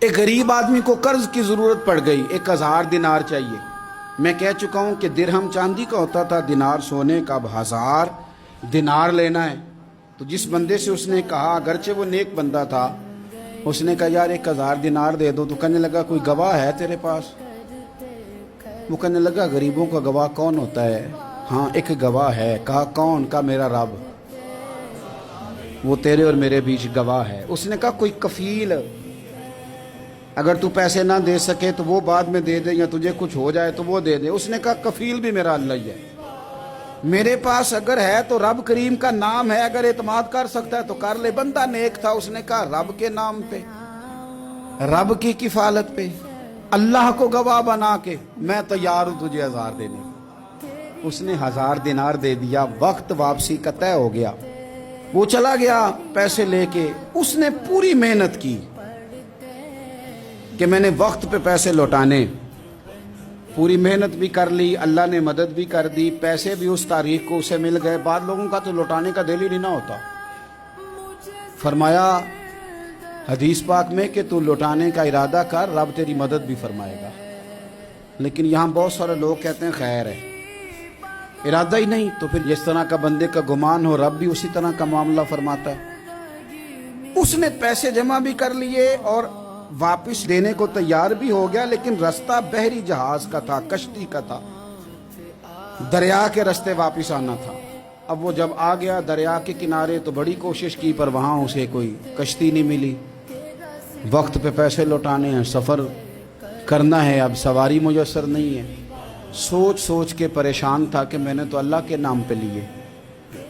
ایک غریب آدمی کو قرض کی ضرورت پڑ گئی، 1000 دینار چاہیے۔ میں کہہ چکا ہوں کہ درہم چاندی کا ہوتا تھا، دینار سونے کا، اب 1000 دینار لینا ہے۔ تو جس بندے سے اس نے کہا، اگرچہ وہ نیک بندہ تھا، اس نے کہا یار 1000 دینار دے دو، تو کہنے لگا کوئی گواہ ہے تیرے پاس؟ وہ کہنے لگا غریبوں کا گواہ کون ہوتا ہے؟ ہاں ایک گواہ ہے۔ کہا کون؟ کہا میرا رب، وہ تیرے اور میرے بیچ گواہ ہے۔ اس نے کہا کوئی کفیل، اگر تو پیسے نہ دے سکے تو وہ بعد میں دے دے، یا تجھے کچھ ہو جائے تو وہ دے دے۔ اس نے کہا کفیل بھی میرا اللہ ہی ہے، میرے پاس اگر ہے تو رب کریم کا نام ہے، اگر اعتماد کر سکتا ہے تو کر لے۔ بندہ نیک تھا، اس نے کہا رب کے نام پہ، رب کی کفالت پہ، اللہ کو گواہ بنا کے میں تیار ہوں تجھے 1000 دینے۔ اس نے 1000 دینار دے دیا، وقت واپسی کا طے ہو گیا۔ وہ چلا گیا پیسے لے کے۔ اس نے پوری محنت کی کہ میں نے وقت پہ پیسے لوٹانے، پوری محنت بھی کر لی، اللہ نے مدد بھی کر دی، پیسے بھی اس تاریخ کو اسے مل گئے۔ بعض لوگوں کا تو لوٹانے کا دل ہی نہیں نہ ہوتا۔ فرمایا حدیث پاک میں کہ تو لوٹانے کا ارادہ کر، رب تیری مدد بھی فرمائے گا۔ لیکن یہاں بہت سارے لوگ کہتے ہیں خیر ہے، ارادہ ہی نہیں، تو پھر جس طرح کا بندے کا گمان ہو رب بھی اسی طرح کا معاملہ فرماتا ہے۔ اس نے پیسے جمع بھی کر لیے اور واپس دینے کو تیار بھی ہو گیا، لیکن رستہ بحری جہاز کا تھا، کشتی کا تھا، دریا کے رستے واپس آنا تھا۔ اب وہ جب آ گیا دریا کے کنارے تو بڑی کوشش کی، پر وہاں اسے کوئی کشتی نہیں ملی۔ وقت پہ پیسے لوٹانے ہیں، سفر کرنا ہے، اب سواری میسر نہیں ہے۔ سوچ سوچ کے پریشان تھا کہ میں نے تو اللہ کے نام پہ لیے۔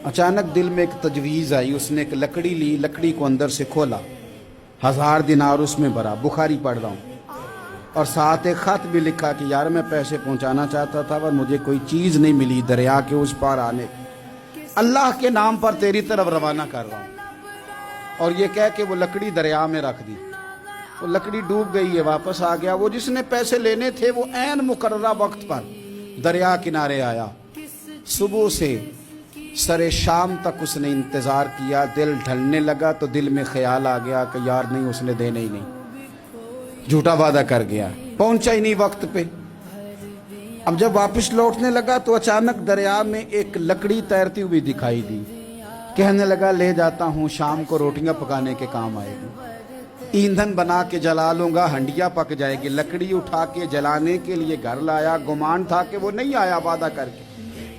اچانک دل میں ایک تجویز آئی، اس نے ایک لکڑی لی، لکڑی کو اندر سے کھولا، 1000 دینار اس میں بھرا۔ بخاری پڑھ رہا ہوں، اور ساتھ ایک خط بھی لکھا کہ یار میں پیسے پہنچانا چاہتا تھا پر مجھے کوئی چیز نہیں ملی دریا کے اس پار آنے، اللہ کے نام پر تیری طرف روانہ کر رہا ہوں۔ اور یہ کہہ کہ وہ لکڑی دریا میں رکھ دی۔ وہ لکڑی ڈوب گئی ہے، واپس آ گیا۔ وہ جس نے پیسے لینے تھے وہ عین مقررہ وقت پر دریا کنارے آیا۔ صبح سے سر شام تک اس نے انتظار کیا۔ دل ڈھلنے لگا تو دل میں خیال آ گیا کہ یار نہیں، اس نے دینے ہی نہیں، جھوٹا وعدہ کر گیا، پہنچا ہی نہیں وقت پہ۔ اب جب واپس لوٹنے لگا تو اچانک دریا میں ایک لکڑی تیرتی ہوئی دکھائی دی۔ کہنے لگا لے جاتا ہوں، شام کو روٹیاں پکانے کے کام آئے گی، ایندھن بنا کے جلا لوں گا، ہنڈیا پک جائے گی۔ لکڑی اٹھا کے جلانے کے لیے گھر لایا، گمان تھا کہ وہ نہیں آیا وعدہ کر کے،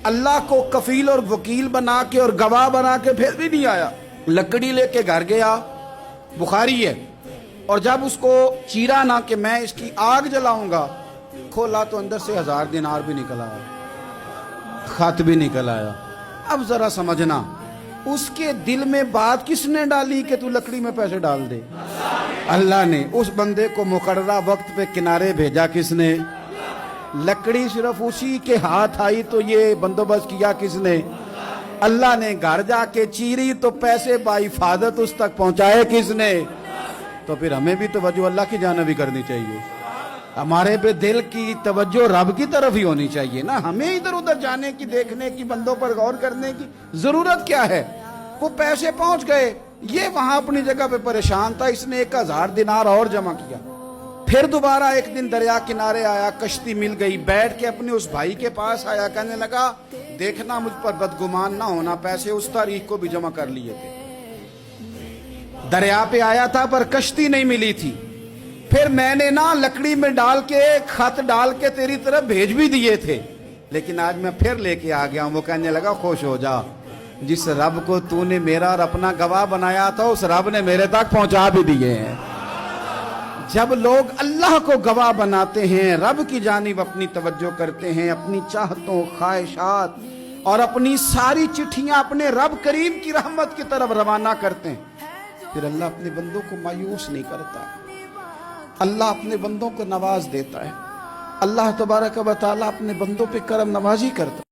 اللہ کو کفیل اور وکیل بنا کے اور گواہ بنا کے پھر بھی نہیں آیا۔ لکڑی لے کے گھر گیا، بخاری ہے، اور جب اس کو چیرا نہ کہ میں اس کی آگ جلاؤں گا، کھولا تو اندر سے 1000 دینار بھی نکل آیا، خط بھی نکل آیا۔ اب ذرا سمجھنا، اس کے دل میں بات کس نے ڈالی کہ تو لکڑی میں پیسے ڈال دے؟ اللہ نے۔ اس بندے کو مقررہ وقت پہ کنارے بھیجا کس نے؟ لکڑی صرف اسی کے ہاتھ آئی تو یہ بندوبست کیا کس نے؟ اللہ نے۔ گھر جا کے چیری تو پیسے بحفاظت اس تک پہنچائے کس نے؟ تو پھر ہمیں بھی توجہ اللہ کی جانب ہی کرنی چاہیے، ہمارے پہ دل کی توجہ رب کی طرف ہی ہونی چاہیے نا۔ ہمیں ادھر ادھر جانے کی، دیکھنے کی، بندوں پر غور کرنے کی ضرورت کیا ہے؟ وہ پیسے پہنچ گئے، یہ وہاں اپنی جگہ پہ پریشان تھا۔ اس نے 1000 دینار اور جمع کیا۔ پھر دوبارہ ایک دن دریا کنارے آیا، کشتی مل گئی، بیٹھ کے اپنے اس بھائی کے پاس آیا، کہنے لگا دیکھنا مجھ پر بدگمان نہ ہونا، پیسے اس تاریخ کو بھی جمع کر لیے تھے، دریا پہ آیا تھا پر کشتی نہیں ملی تھی۔ پھر میں نے نا لکڑی میں ڈال کے خط ڈال کے تیری طرف بھیج بھی دیے تھے، لیکن آج میں پھر لے کے آ گیا ہوں۔ وہ کہنے لگا خوش ہو جا، جس رب کو تو نے میرا اور اپنا گواہ بنایا تھا اس رب نے میرے تک پہنچا بھی دیے ہیں۔ جب لوگ اللہ کو گواہ بناتے ہیں، رب کی جانب اپنی توجہ کرتے ہیں، اپنی چاہتوں، خواہشات اور اپنی ساری چٹھیاں اپنے رب کریم کی رحمت کی طرف روانہ کرتے ہیں، پھر اللہ اپنے بندوں کو مایوس نہیں کرتا، اللہ اپنے بندوں کو نواز دیتا ہے، اللہ تبارک و تعالیٰ اپنے بندوں پہ کرم نوازی کرتا ہے۔